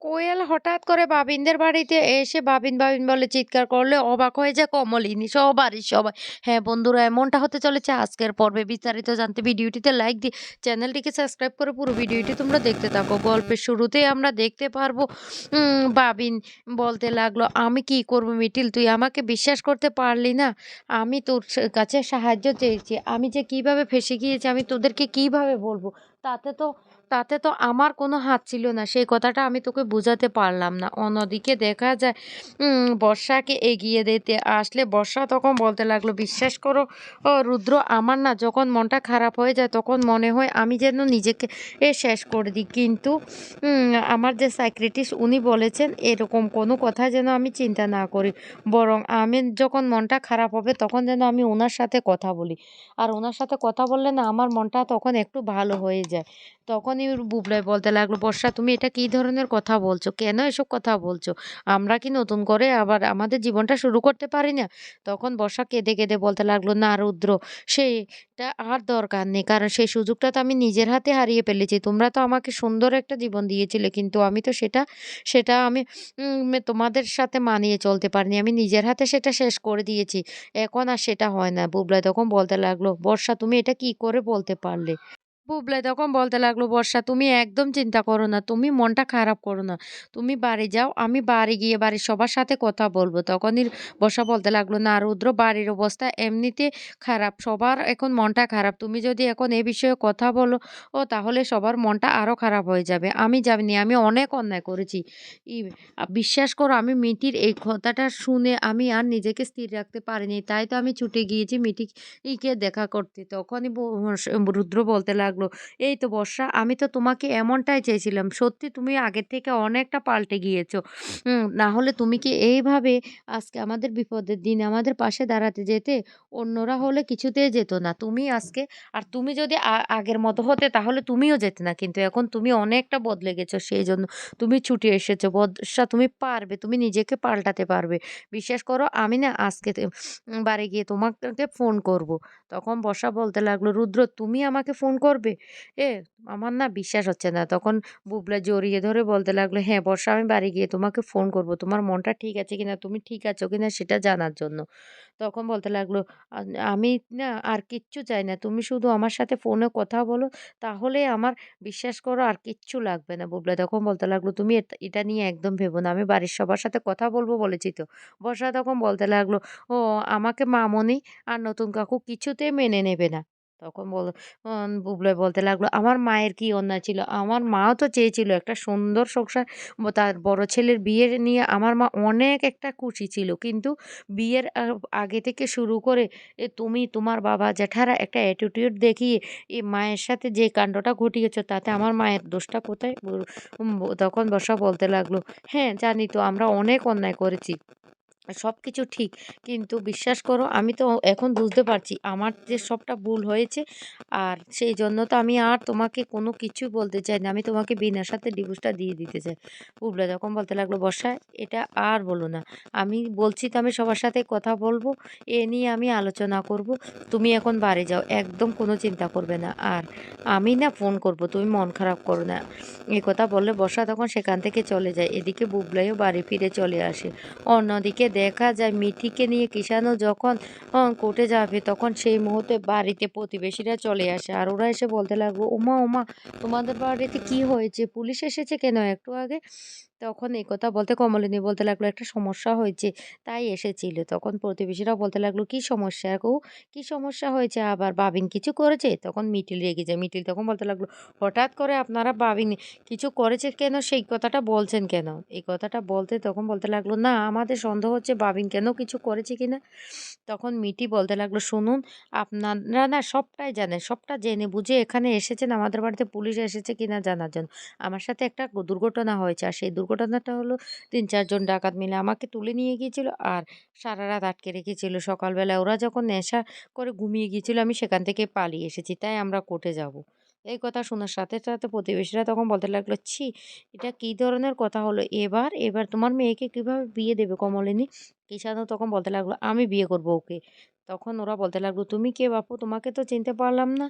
কোয়েল হঠাৎ করে বাবিনদের বাড়িতে এসে বাবিন, বাবিন বলে চিৎকার করলে অবাক হয়ে যায় কমলিনী সহ বাড়ির সবাই। হ্যাঁ বন্ধুরা, এমনটা হতে চলেছে আজকের পর্বে। বিস্তারিত জানতে ভিডিওটিতে লাইক দিয়ে চ্যানেলটিকে সাবস্ক্রাইব করে পুরো ভিডিওটি তোমরা দেখতে থাকো। গল্পের শুরুতেই আমরা দেখতে পারবো বাবিন বলতে লাগলো, "আমি কি করব মিটিল? তুই আমাকে বিশ্বাস করতে পারলি না? আমি তোর কাছে সাহায্য চেয়েছি। আমি যে কিভাবে ফেঁসে গিয়েছি আমি তোদেরকে কিভাবে বলবো? তাতে তো তাতে তো আমার কোনো হাত ছিল না। সেই কথাটা আমি তোকে বুঝাতে পারলাম না।" অন্যদিকে দেখা যায় বর্ষাকে এগিয়ে দিতে আসলে বর্ষা তখন বলতে লাগলো, "বিশ্বাস করো রুদ্র, আমার না যখন মনটা খারাপ হয়ে যায় তখন মনে হয় আমি যেন নিজেকে শেষ করে দিই। কিন্তু আমার যে সাইকিয়াট্রিস্ট উনি বলেছেন এরকম কোনো কথা যেন আমি চিন্তা না করি। বরং আমি যখন মনটা খারাপ হবে তখন যেন আমি উনার সাথে কথা বলি। আর উনার সাথে কথা বললে না আমার মনটা তখন একটু ভালো হয়ে যায়।" তখনই বুবলাই বলতে লাগলো, "বর্ষা, তুমি এটা কি ধরনের কথা বলছো? কেন এসব কথা বলছো? আমরা কি নতুন করে আবার আমাদের জীবনটা শুরু করতে পারি না?" তখন বর্ষা কেঁদে, কেঁদে বলতে লাগলো, "না রুদ্র, সেটা আর দরকার নেই। কারণ সেই সুযোগটা তো আমি নিজের হাতে হারিয়ে ফেলেছি। তোমরা তো আমাকে সুন্দর একটা জীবন দিয়েছিলে। কিন্তু আমি তো সেটা আমি তোমাদের সাথে মানিয়ে চলতে পারিনি। আমি নিজের হাতে সেটা শেষ করে দিয়েছি। এখন আর সেটা হয় না।" বুবলাই তখন বলতে লাগলো, "বর্ষা, তুমি এটা কি করে বলতে পারলে?" বুবলাই তখন বলতে লাগলো, "বর্ষা, তুমি একদম চিন্তা করো না। তুমি মনটা খারাপ করো না। তুমি বাড়ি যাও। আমি বাড়ি গিয়ে বাড়ির সবার সাথে কথা বলবো।" তখনই বর্ষা বলতে লাগলো, "না রুদ্র, বাড়ির অবস্থা এমনিতে খারাপ। সবার এখন মনটা খারাপ। তুমি যদি এখন এ বিষয়ে কথা বলো তাহলে সবার মনটা আরো খারাপ হয়ে যাবে। আমি জানি আমি অনেক অন্যায় করেছি। ই বিশ্বাস করো, আমি মিটির এই কথাটা শুনে আমি আর নিজেকে স্থির রাখতে পারিনি। তাই তো আমি ছুটে গিয়েছি মিটিকে দেখা করতে।" তখনই রুদ্র বলতে লাগলো, "এই তো বর্ষা, আমি তো তোমাকে এমনটাই চেয়েছিলাম। সত্যি তুমি আগের থেকে অনেকটা পাল্টে গিয়েছো। না হলে তুমি কি এইভাবে আজকে আমাদের বিপদের দিনে আমাদের পাশে দাঁড়াতে যেতে? অন্যরা হলে কিছুতেই যেত না। তুমি আজকে আর তুমি যদি আগের মতো হতে তাহলে তুমিও যেতে না। কিন্তু এখন তুমি অনেকটা বদলে গেছো। সেইজন্য তুমি ছুটে এসেছো। বর্ষা, তুমি পারবে। তুমি নিজেকে পাল্টাতে পারবে। বিশ্বাস করো, আমি না আজকে বাড়ি গিয়ে তোমাকে ফোন করব।" তখন বর্ষা বলতে লাগলো, "রুদ্র, তুমি আমাকে ফোন করবে? এ আমার না বিশ্বাস হচ্ছে না।" তখন বুবলা জড়িয়ে ধরে বলতে লাগলো, "হ্যাঁ বর্ষা, আমি বাড়ি গিয়ে তোমাকে ফোন করব। তোমার মনটা ঠিক আছে কিনা, তুমি ঠিক আছো কিনা সেটা জানার জন্য।" তখন বলতে লাগলো, "আ আমি না আর কিচ্ছু চাই না। তুমি শুধু আমার সাথে ফোনে কথা বলো, তাহলেই আমার, বিশ্বাস করো, আর কিচ্ছু লাগবে না।" বুবলা তখন বলতে লাগলো, "তুমি এটা নিয়ে একদম ভেবো না। আমি বাড়ির সবার সাথে কথা বলব বলেছি তো।" বর্ষা তখন বলতে লাগলো, "ও আমাকে মামুনি আর নতুন কাকু কিছুতেই মেনে নেবে না।" তখন বুবলাই বলতে লাগলো, "আমার মায়ের কি অন্যায় ছিল? আমার মাও তো চেয়েছিল একটা সুন্দর সংসার, তার বড় ছেলের বিয়ে নিয়ে আমার মা অনেক একটা খুশি ছিল। কিন্তু বিয়ের আগে থেকে শুরু করে তুমি তোমার বাবা জ্যাঠারা একটা অ্যাটিটিউড দেখিয়ে মায়ের সাথে যে কাণ্ডটা ঘটিয়েছ তাতে আমার মায়ের দোষটা কোথায়?" তখন বর্ষা বলতে লাগলো, "হ্যাঁ জানি তো, আমরা অনেক অন্যায় করেছি। সবকিছু ঠিক। কিন্তু বিশ্বাস করো, আমি তো এখন বুঝতে পারছি আমার যে সবটা ভুল হয়েছে। আর সেইজন্য তো আমি আর তোমাকে কোনো কিছুই বলতে চাই না। আমি তোমাকে বিনা শর্তে ডিভোর্সটা দিয়ে দিতে চাই।" বুবলা তখন বলতে লাগলো, "বর্ষা, এটা আর বলো না। আমি বলছি তো আমি সবার সাথে কথা বলবো। এ নিয়ে আমি আলোচনা করব। তুমি এখন বাড়ি যাও। একদম কোনো চিন্তা করবে না। আর আমি না ফোন করব। তুমি মন খারাপ করো না।" এ কথা বললে বর্ষা তখন সেখান থেকে চলে যায়। এদিকে বুবলাইও বাড়ি ফিরে চলে আসে। অন্যদিকে দেখা যায় মিঠিকে নিয়ে কিষাণু যখন কোর্টে যাবে তখন সেই মুহূর্তে বাড়িতে প্রতিবেশীরা চলে আসে। আর ওরা এসে বলতে লাগলো, "ওমা, ওমা, তোমাদের বাড়িতে কি হয়েছে? পুলিশ এসেছে কেন একটু আগে?" তখন এই কথা বলতে কমলিনী বলতে লাগলো, "একটা সমস্যা হয়েছে, তাই এসেছিল।" তখন প্রতিবেশীরা বলতে লাগলো, "কি সমস্যা গো? কি সমস্যা হয়েছে আবার? বাবিন কিছু করেছে?" তখন মিটিল রেগে যায়। মিটিল তখন বলতে লাগলো, "হঠাৎ করে আপনারা বাবিন কিছু করেছে কেন, সেই কথাটা বলছেন কেন?" এই কথাটা বলতে তখন বলতে লাগলো, "না, আমাদের সন্দেহ হচ্ছে বাবিন কেন কিছু করেছে কিনা।" তখন মিটি বলতে লাগলো, "শুনুন, আপনারা না সবটাই জানেন। সবটা জেনে বুঝে এখানে এসেছেন আমাদের বাড়িতে পুলিশ এসেছে কিনা জানার জন্য। আমার সাথে একটা দুর্ঘটনা হয়েছে। আর সেই দুর্ঘটনাটা হলো ৩-৪ জন ডাকাত মিলে আমাকে তুলে নিয়ে গিয়েছিল আর সারারাত আটকে রেখেছিল। সকালবেলা ওরা যখন নেশা করে ঘুমিয়ে গিয়েছিল আমি সেখান থেকে পালিয়ে এসেছি। তাই আমরা কোর্টে যাব।" এই কথা শোনার সাথে, সাথে প্রতিবেশীরা তখন বলতে লাগলো, "ছি! এটা কি ধরনের কথা হলো? এবার তোমার মেয়েকে কিভাবে বিয়ে দেবে কমলিনী?" ঈশানও তখন বলতে লাগলো, "আমি বিয়ে করব ওকে।" তখন ওরা বলতে লাগলো, "তুমি কে বাপু? তোমাকে তো চিনতে পারলাম না।"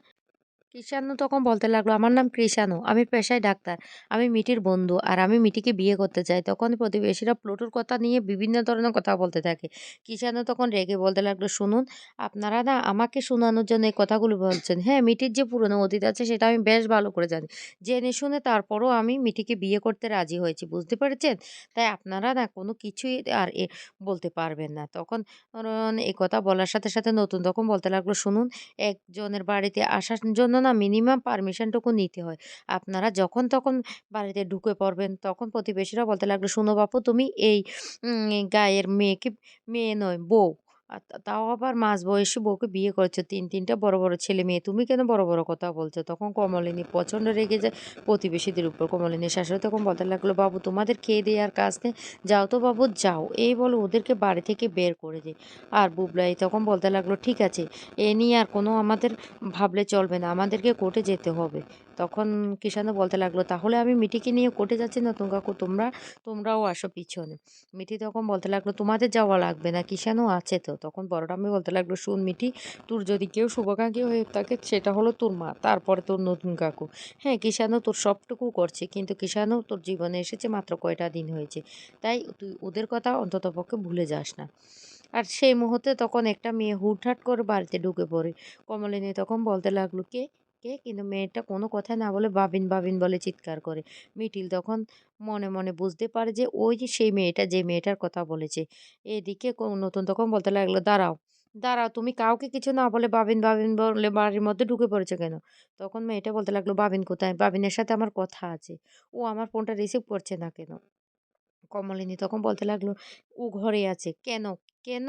কৃষাণু তখন বলতে লাগলো, "আমার নাম কৃষাণু। আমি পেশায় ডাক্তার। আমি মিটির বন্ধু। আর আমি মিটিকে বিয়ে করতে চাই।" তখন প্রতিবেশীরা প্লুটোর কথা নিয়ে বিভিন্ন ধরনের কথা বলতে থাকে। কৃষাণু তখন রেগে বলতে লাগলো, "শুনুন, আপনারা না আমাকে শোনানোর জন্য এই কথাগুলো বলছেন। হ্যাঁ, মিটির যে পুরনো অতীত আছে সেটা আমি বেশ ভালো করে জানি। জেনে শুনে তারপরও আমি মিটিকে বিয়ে করতে রাজি হয়েছি। বুঝতে পেরেছেন? তাই আপনারা না কোনো কিছুই আর বলতে পারবেন না।" তখন এ কথা বলার সাথে, সাথে নতুন তখন বলতে লাগলো, "শুনুন, একজনের বাড়িতে আসার জন্য না মিনিমাম পারমিশনটুকু নিতে হয়। আপনারা যখন তখন বাড়িতে ঢুকে পড়বেন। তখন প্রতিবেশীরা বলতে লাগলো, "শোনো বাপু, তুমি এই গাঁয়ের মেয়েকে মেয়ে নয় বউ। তাও আবার মাঝবয়সী বউকে বিয়ে করেছো। ৩ টা বড়, বড় ছেলে-মেয়ে। তুমি কেন বড়, বড় কথা বলছো?" তখন কমলিনী প্রচন্ড রেগে যায় প্রতিবেশীদের উপর। কমলিনীর শাশুড়ি তখন বলতে লাগলো, "বাবু, তোমাদের খেয়ে দেয়ে আর কাজ নেই। যাও তো বাবু, যাও।" এই বলে ওদেরকে বাড়ি থেকে বের করে দেয়। আর বুবলাই তখন বলতে লাগলো, "ঠিক আছে, এ নিয়ে আর কোনো আমাদের ভাবলে চলবে না। আমাদেরকে কোর্টে যেতে হবে।" তখন কৃষাণু বলতে লাগলো, "তাহলে আমি মিটিকে নিয়ে কোর্টে যাচ্ছি নতুন কাকু। তোমরাও আসো পিছনে।" মিঠি তখন বলতে লাগলো, "তোমাদের যাওয়া লাগবে না। কৃষাণু আছে তো।" তখন বড়ঠাম্মি বলতে লাগলো, "শোন মিঠি, তোর যদি কেউ শুভাকাঙ্ক্ষী হয়ে থাকে সেটা হলো তোর মা। তারপরে তোর নতুন কাকু। হ্যাঁ, কৃষাণু তোর সবটুকু করছে। কিন্তু কৃষাণু তোর জীবনে এসেছে মাত্র কয়টা দিন হয়েছে। তাই তুই ওদের কথা অন্ততপক্ষে ভুলে যাস না।" আর সেই মুহূর্তে তখন একটা মেয়ে হুটহাট করে বাড়িতে ঢুকে পড়ে। কমলিনী তখন বলতে লাগলো, "কে? কে?" কিন্তু মেয়েটা কোনো কথা না বলে বাবিন, বাবিন বলে চিৎকার করে। মিঠিল তখন মনে, মনে বুঝতে পারে যে ওই যে সেই মেয়েটা যে মেয়েটার কথা বলেছে। এদিকে নতুন তখন বলতে লাগলো, "দাঁড়াও, দাঁড়াও, তুমি কাউকে কিছু না বলে বাবিন, বাবিন বলে বাড়ির মধ্যে ঢুকে পড়েছো কেন?" তখন মেয়েটা বলতে লাগলো, "বাবিন কোথায়? বাবিনের সাথে আমার কথা আছে। ও আমার ফোনটা রিসিভ করছে না কেন?" কমলিনী তখন বলতে লাগলো, "ও ঘরে আছে।" "কেন? কেন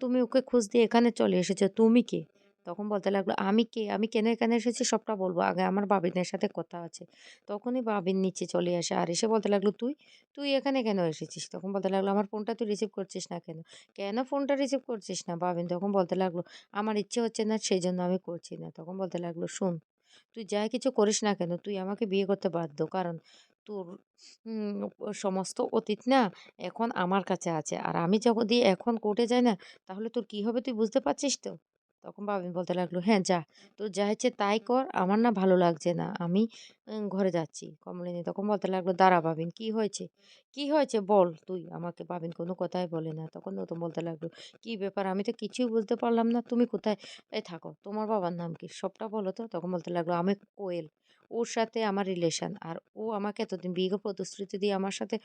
তুমি ওকে খুঁজতে এখানে চলে এসেছো? তুমি কে?" তখন বলতে লাগলো, "আমি কে? আমি কেন এখানে এসেছি সবটা বলবো। আগে আমার বাবিনের সাথে কথা আছে।" তখনই বাবিন নিচে চলে আসে। আর এসে বলতে লাগলো, "তুই? তুই এখানে কেন এসেছিস?" তখন বলতে লাগলো, "আমার ফোনটা তুই রিসিভ করছিস না কেন?" "কেন ফোনটা রিসিভ করছিস না?" বাবিন তখন বলতে লাগলো, "আমার ইচ্ছে হচ্ছে না সেজন্য আমি করছি না।" তখন বলতে লাগলো, "শোন, তুই যাই কিছু করিস না কেন, তুই আমাকে বিয়ে করতে বাধ্য। কারণ তোর সমস্ত অতীত না এখন আমার কাছে আছে। আর আমি যদি এখন কোর্টে যাই না, তাহলে তোর কি হবে তুই বুঝতে পারছিস তো?" তখন বাবিন বলতে লাগলো, "হ্যাঁ, যা। তোর যা ইচ্ছে তাই কর। আমার না ভালো লাগছে না। আমি ঘরে যাচ্ছি।" কমলিনী তখন বলতে লাগলো, "দাঁড়া বাবিন, কি হয়েছে? কি হয়েছে বল তুই আমাকে?" বাবিন কোনো কথাই বলে না। তখন নতুন বলতে লাগলো, "কি ব্যাপার? আমি তো কিছুই বুঝতে পারলাম না। তুমি কোথায় থাকো? তোমার বাবার নাম কি? সবটা বলো তো?" তখন বলতে লাগলো, "আমি কোয়েল। ওর সাথে আমার রিলেশন। আর ও আমাকে এতদিন বিয়ের প্রতিশ্রুতি দিয়ে আমার সাথে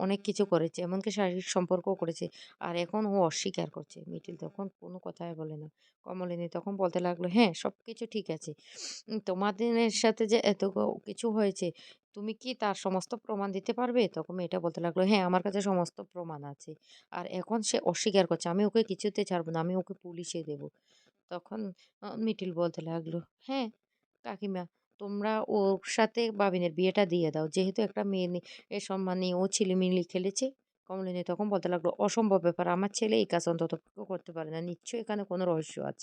অনেক কিছু করেছে। এমনকি শারীরিক সম্পর্কও করেছে। আর এখন ও অস্বীকার করছে।" মিঠিল তখন কোনো কথাই বলে না। কমলিনী তখন বলতে লাগলো, "হ্যাঁ, সবকিছু ঠিক আছে। তোমাদের সাথে যে এত কিছু হয়েছে, তুমি কি তার সমস্ত প্রমাণ দিতে পারবে?" তখন মেয়েটা বলতে লাগলো, "হ্যাঁ, আমার কাছে সমস্ত প্রমাণ আছে। আর এখন সে অস্বীকার করছে। আমি ওকে কিছুতে ছাড়ব না। আমি ওকে পুলিশে দেব।" তখন মিঠিল বলতে লাগলো, "হ্যাঁ, কাকিমা, তোমরা ওর সাথে বাবিনের বিয়েটা দিয়ে দাও। যেহেতু একটা মেয়ে এ সম্মান নিয়ে ও ছিলিমিলি খেলেছে।" কমলিনী তখন বলতে লাগলো, "অসম্ভব ব্যাপার। আমার ছেলে এই কাজ অন্ততপক্ষে করতে পারে না। নিশ্চয়ই এখানে কোনো রহস্য আছে।"